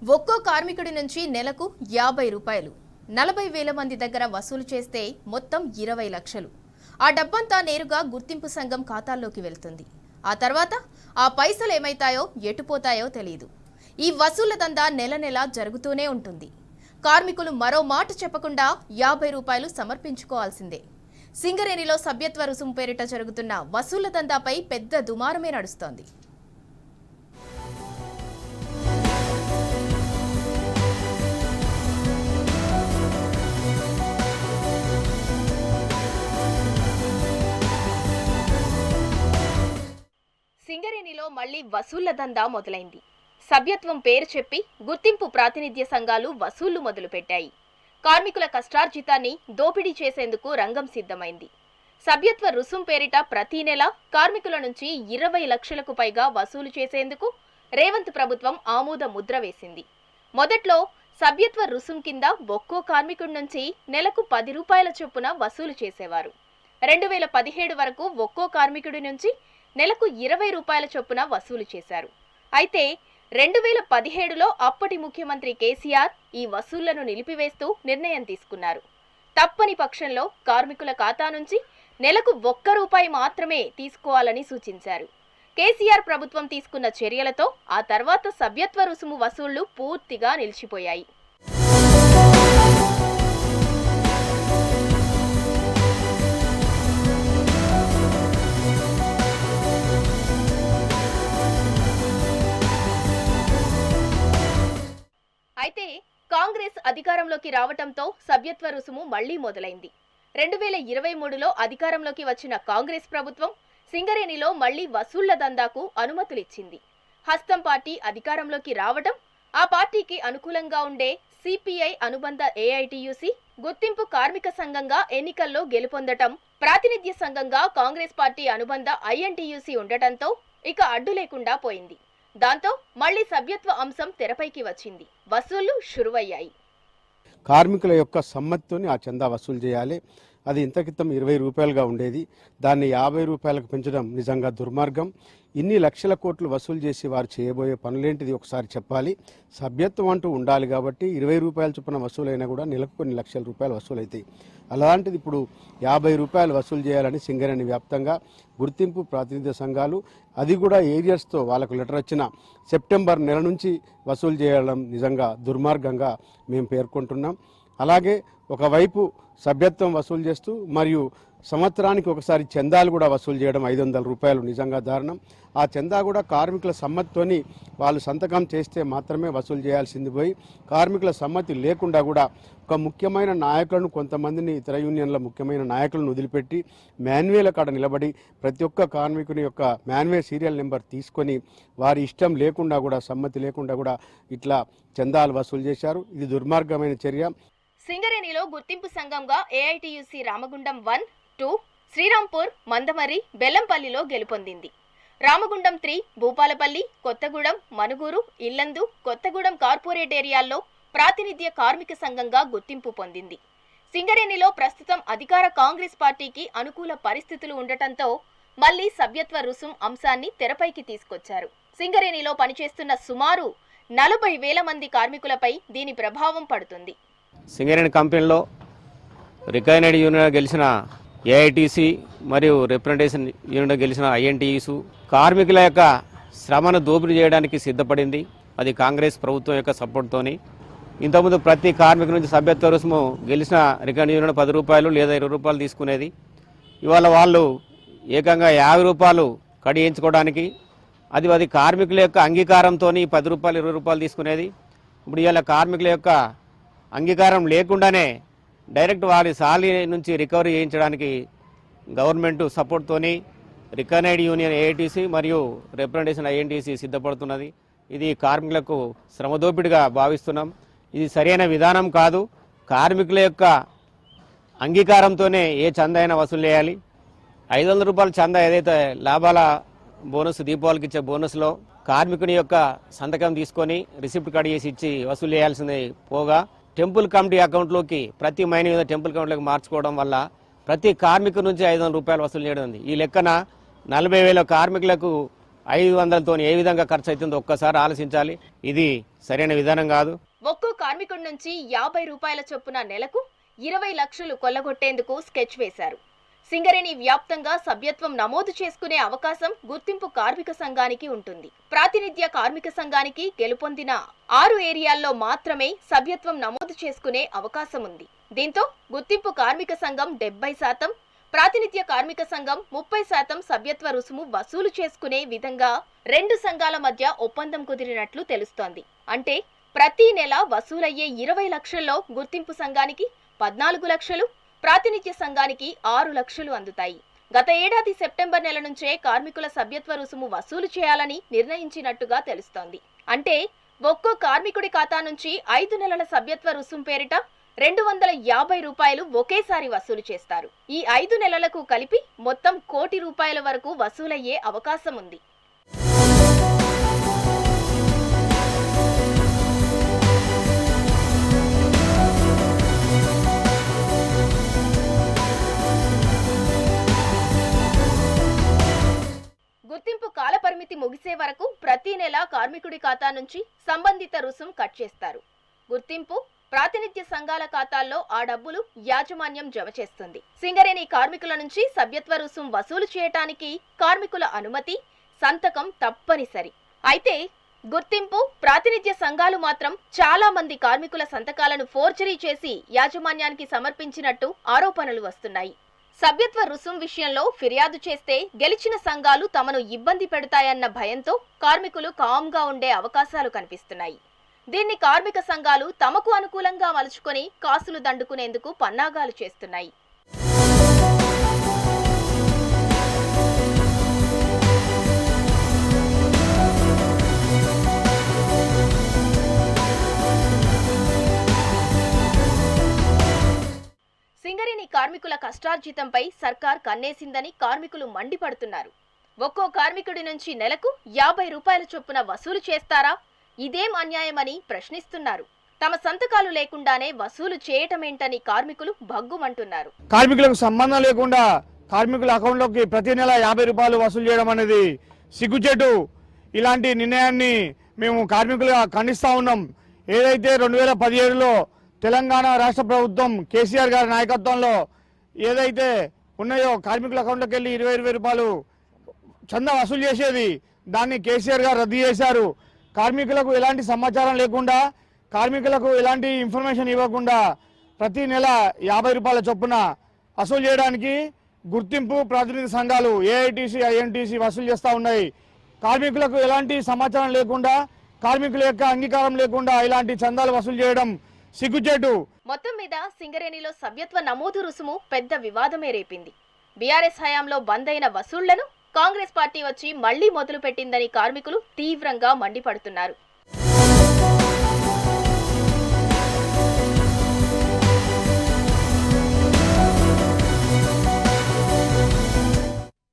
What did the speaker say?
ఒక్కో కార్మికుడి నుంచి నెలకు 50 రూపాయలు 40,000 మంది దగ్గర వసూలు చేస్తే మొత్తం 20 లక్షలు. ఆ డబ్బంతా నేరుగా గుర్తింపు సంఘం ఖాతాల్లోకి వెళ్తుంది. ఆ తర్వాత ఆ పైసలు ఏమైతాయో ఎటుపోతాయో తెలియదు. ఈ వసూళ్ల దందా నెల నెలా జరుగుతూనే ఉంటుంది. కార్మికులు మరో మాట చెప్పకుండా 50 రూపాయలు సమర్పించుకోవాల్సిందే. సింగరేణిలో సభ్యత్వ రుసుము పేరిట జరుగుతున్న వసూళ్ల దందాపై పెద్ద దుమారమే నడుస్తోంది. సింగరేణిలో మళ్లీ వసూళ్ల దందా మొదలైంది. సభ్యత్వం పేరు చెప్పి గుర్తింపు ప్రాతినిధ్య సంఘాలు వసూళ్లు మొదలుపెట్టాయి. కార్మికుల కష్టార్జితాన్ని దోపిడీ చేసేందుకు రంగం సిద్ధమైంది. సభ్యత్వ రుసుం పేరిట ప్రతి నెల కార్మికుల నుంచి 20 లక్షలకు పైగా వసూలు చేసేందుకు రేవంత్ ప్రభుత్వం ఆమోద ముద్ర వేసింది. మొదట్లో సభ్యత్వ రుసుం కింద ఒక్కో కార్మికుడి నుంచి నెలకు 10 రూపాయల చొప్పున వసూలు చేసేవారు. 2017 వరకు ఒక్కో కార్మికుడి నుంచి నెలకు 20 రూపాయల చొప్పున వసూలు చేశారు. అయితే 2017లో అప్పటి ముఖ్యమంత్రి కేసీఆర్ ఈ వసూళ్లను నిలిపివేస్తూ నిర్ణయం తీసుకున్నారు. తప్పని పక్షంలో కార్మికుల ఖాతా నుంచి నెలకు 1 రూపాయి మాత్రమే తీసుకోవాలని సూచించారు. కేసీఆర్ ప్రభుత్వం తీసుకున్న చర్యలతో ఆ తర్వాత సభ్యత్వ రుసుము వసూళ్లు పూర్తిగా నిలిచిపోయాయి. అయితే కాంగ్రెస్ అధికారంలోకి రావటంతో సభ్యత్వ రుసుము మళ్లీ మొదలైంది. 2023లో అధికారంలోకి వచ్చిన కాంగ్రెస్ ప్రభుత్వం సింగరేణిలో మళ్లీ వసూళ్ల దందాకు అనుమతులిచ్చింది. హస్తం పార్టీ అధికారంలోకి రావటం, ఆ పార్టీకి అనుకూలంగా ఉండే సిపిఐ అనుబంధ ఏఐటియుసి గుర్తింపు కార్మిక సంఘంగా ఎన్నికల్లో గెలుపొందటం, ప్రాతినిధ్య సంఘంగా కాంగ్రెస్ పార్టీ అనుబంధ ఐఎన్టియుసి ఉండటంతో ఇక అడ్డు లేకుండా పోయింది. దాంతో మళ్లీ సభ్యత్వ అంశం తెరపైకి వచ్చింది. వసూళ్లు షురువయ్యాయి. కార్మికుల యొక్క సమ్మతితోని ఆ చందా వసూలు చేయాలి. అది ఇంత క్రితం 20 రూపాయలుగా ఉండేది. దాన్ని 50 రూపాయలకు పెంచడం నిజంగా దుర్మార్గం. ఇన్ని లక్షల కోట్లు వసూలు చేసి వారు చేయబోయే పనులేంటిది ఒకసారి చెప్పాలి. సభ్యత్వం అంటూ ఉండాలి కాబట్టి 20 రూపాయల చొప్పున వసూలైనా కూడా నెలకు కొన్ని లక్షల రూపాయలు వసూలవుతాయి. అలాంటిది ఇప్పుడు 50 రూపాయలు వసూలు చేయాలని సింగరేణి వ్యాప్తంగా గుర్తింపు ప్రాతినిధ్య సంఘాలు, అది కూడా ఏరియాస్తో వాళ్ళకు లెటర్ వచ్చిన సెప్టెంబర్ నెల నుంచి వసూలు చేయడం నిజంగా దుర్మార్గంగా మేము పేర్కొంటున్నాం. అలాగే ఒకవైపు సభ్యత్వం వసూలు చేస్తూ మరియు సంవత్సరానికి ఒకసారి చందాలు కూడా వసూలు చేయడం 500 రూపాయలు నిజంగా దారుణం. ఆ చందా కూడా కార్మికుల సమ్మతితోని వాళ్ళు సంతకం చేస్తే మాత్రమే వసూలు చేయాల్సింది పోయి కార్మికుల సమ్మతి లేకుండా కూడా ఒక ముఖ్యమైన నాయకులను, కొంతమందిని ఇతర యూనియన్ల ముఖ్యమైన నాయకులను వదిలిపెట్టి మాన్యువల్ కాడ నిలబడి ప్రతి ఒక్క కార్మికుని యొక్క మాన్యువల్ సీరియల్ నెంబర్ తీసుకొని వారి ఇష్టం లేకుండా కూడా, సమ్మతి లేకుండా కూడా ఇట్లా చందాలు వసూలు చేశారు. ఇది దుర్మార్గమైన చర్య. సింగరేణిలో గుర్తింపు సంఘంగా ఏఐటియుసి రామగుండం 1, 2, శ్రీరాంపూర్, మందమర్రి, బెల్లంపల్లిలో గెలుపొందింది. రామగుండం 3, భూపాలపల్లి, కొత్తగూడెం, మనుగూరు, ఇల్లందు, కొత్తగూడెం కార్పొరేట్ ఏరియాల్లో ప్రాతినిధ్య కార్మిక సంఘంగా గుర్తింపు పొందింది. సింగరేణిలో ప్రస్తుతం అధికార కాంగ్రెస్ పార్టీకి అనుకూల పరిస్థితులు ఉండటంతో మళ్లీ సభ్యత్వ రుసుం అంశాన్ని తెరపైకి తీసుకొచ్చారు. సింగరేణిలో పనిచేస్తున్న సుమారు 40,000 మంది కార్మికులపై దీని ప్రభావం పడుతుంది. సింగరేణి కంపెనీలో రికగ్నైజ్డ్ యూనియన్ గెలిచిన ఏఐటీసీ మరియు రిప్రజెంటేషన్ యూనియన్ గెలిచిన ఐఎన్టీయూసు కార్మికుల యొక్క శ్రమను దోపిడీ చేయడానికి సిద్ధపడింది. అది కాంగ్రెస్ ప్రభుత్వం యొక్క సపోర్ట్తోని. ఇంతకుముందు ప్రతి కార్మికు నుంచి సభ్యత్వ రుసుము గెలిచిన రికగ్నైజ్డ్ యూనియన్ 10 రూపాయలు లేదా 20 రూపాయలు తీసుకునేది. ఇవాళ వాళ్ళు ఏకంగా 50 రూపాయలు కడియించుకోవడానికి, అది కార్మికుల యొక్క అంగీకారంతో 10 రూపాయలు 20 రూపాయలు తీసుకునేది. ఇప్పుడు ఇవాళ కార్మికుల యొక్క అంగీకారం లేకుండానే డైరెక్ట్ వారి సాలరీ నుంచి రికవరీ చేయించడానికి గవర్నమెంట్ సపోర్ట్తోని రికగ్నైజ్డ్ యూనియన్ ఏఐటీసీ మరియు రిప్రజెంటేషన్ ఐఎన్టీసీ సిద్ధపడుతున్నది. ఇది కార్మికులకు శ్రమదోపిడిగా భావిస్తున్నాం. ఇది సరైన విధానం కాదు. కార్మికుల యొక్క అంగీకారంతోనే ఏ చందా అయినా వసూలు చేయాలి. 500 రూపాయల చందా ఏదైతే లాభాల బోనస్, దీపావళికి ఇచ్చే బోనస్లో కార్మికుని యొక్క సంతకం తీసుకొని రిసిప్ట్ కార్డు చేసి ఇచ్చి వసూలు చేయాల్సింది పోగా టెంపుల్ కమిటీ అకౌంట్లోకి ప్రతి మైన్ మీద టెంపుల్ కమిటీలోకి మార్చుకోవడం వల్ల ప్రతి కార్మికు నుంచి 500 రూపాయలు వసూలు చేయడం ఉంది. ఈ లెక్కన 40,000 కార్మికులకు 500తో ఏ విధంగా ఖర్చు అవుతుందో ఒక్కసారి ఆలోచించాలి. ఇది సరైన విధానం కాదు. ఒక్కో కార్మికుడి నుంచి 50 రూపాయల చొప్పున నెలకు 20 లక్షలు కొల్లగొట్టేందుకు స్కెచ్ వేశారు. సింగరేణి వ్యాప్తంగా సభ్యత్వం నమోదు చేసుకునే అవకాశం గుర్తింపు కార్మిక సంఘానికి ఉంటుంది. ప్రాతినిధ్య కార్మిక సంఘానికి గెలుపొందిన 6 ఏరియాల్లో మాత్రమే సభ్యత్వం నమోదు చేసుకునే అవకాశం ఉంది. దీంతో గుర్తింపు కార్మిక సంఘం 70%, ప్రాతినిధ్య కార్మిక సంఘం 30% సభ్యత్వ రుసుము వసూలు చేసుకునే విధంగా 2 సంఘాల మధ్య ఒప్పందం కుదిరినట్లు తెలుస్తోంది. అంటే ప్రతి నెల వసూలయ్యే 20 లక్షల్లో గుర్తింపు సంఘానికి 14 లక్షలు, ప్రాతినిధ్య సంఘానికి 6 లక్షలు అందుతాయి. గత ఏడాది సెప్టెంబర్ నెల నుంచే కార్మికుల సభ్యత్వ రుసుము వసూలు చేయాలని నిర్ణయించినట్టుగా తెలుస్తోంది. అంటే ఒక్కో కార్మికుడి ఖాతా నుంచి 5 నెలల సభ్యత్వ రుసుం పేరిట 250 రూపాయలు ఒకేసారి వసూలు చేస్తారు. ఈ 5 నెలలకు కలిపి మొత్తం 1 కోటి రూపాయల వరకు వసూలయ్యే అవకాశం ఉంది. గుర్తింపు కాలపరిమితి ముగిసే వరకు ప్రతి నెల కార్మికుడి ఖాతా నుంచి సంబంధిత రుసుం కట్ చేస్తారు. గుర్తింపు ప్రాతినిధ్య సంఘాల ఖాతాల్లో ఆ డబ్బులు యాజమాన్యం జమ చేస్తుంది. సింగరేణి కార్మికుల నుంచి సభ్యత్వ రుసుం వసూలు చేయటానికి కార్మికుల అనుమతి, సంతకం తప్పనిసరి. అయితే గుర్తింపు ప్రాతినిధ్య సంఘాలు మాత్రం చాలా మంది కార్మికుల సంతకాలను ఫోర్జరీ చేసి యాజమాన్యానికి సమర్పించినట్టు ఆరోపణలు వస్తున్నాయి. సభ్యత్వ రుసుం విషయంలో ఫిర్యాదు చేస్తే గెలిచిన సంఘాలు తమను ఇబ్బంది పెడతాయన్న భయంతో కార్మికులు కామ్గా ఉండే అవకాశాలు కనిపిస్తున్నాయి. దీన్ని కార్మిక సంఘాలు తమకు అనుకూలంగా మలుచుకొని కాసులు దండుకునేందుకు పన్నాగాలు చేస్తున్నాయి. సింగరేణి కార్మికుల కష్టార్జితంపై సర్కార్ కన్నేసిందని కార్మికులు మండిపడుతున్నారు. ఒక్కో కార్మికుడి నుంచి నెలకు 50 రూపాయల చొప్పున వసూలు చేస్తారా? ఇదేం అన్యాయమని ప్రశ్నిస్తున్నారు. తమ సంతకాలు లేకుండానే వసూలు చేయటమేంటని కార్మికులు భగ్గుమంటున్నారు. కార్మికులకు సంబంధం లేకుండా కార్మికుల అకౌంట్లోకి ప్రతి నెల 50 రూపాయలు వసూలు చేయడం అనేది సిగ్గుచేటు. ఇలాంటి నిర్ణయాన్ని మేము కార్మికులుగా ఖండిస్తా ఉన్నాం. ఏదైతే 2017లో తెలంగాణ రాష్ట్ర ప్రభుత్వం కేసీఆర్ గారి నాయకత్వంలో ఏదైతే ఉన్నాయో కార్మికుల అకౌంట్లోకి వెళ్ళి 20 రూపాయలు చందా వసూలు చేసేది, దాన్ని కేసీఆర్ గారు రద్దు చేశారు. కార్మికులకు ఎలాంటి సమాచారం లేకుండా, కార్మికులకు ఎలాంటి ఇన్ఫర్మేషన్ ఇవ్వకుండా ప్రతి నెల 50 రూపాయల చొప్పున వసూలు చేయడానికి గుర్తింపు ప్రాతినిధ్య సంఘాలు ఏఐటీసీ, ఐఎన్టీసీ వసూలు చేస్తూ ఉన్నాయి. కార్మికులకు ఎలాంటి సమాచారం లేకుండా, కార్మికుల యొక్క అంగీకారం లేకుండా ఇలాంటి చందాలు వసూలు చేయడం సిగ్గుచేటు. మొత్తం మీద సింగరేణిలో సభ్యత్వ నమోదు రుసుము పెద్ద వివాదమే రేపింది. బీఆర్ఎస్ హయాంలో బంద్ అయిన వసూళ్లను కాంగ్రెస్ పార్టీ వచ్చి మళ్లీ మొదలు పెట్టిందని కార్మికులు తీవ్రంగా మండిపడుతున్నారు.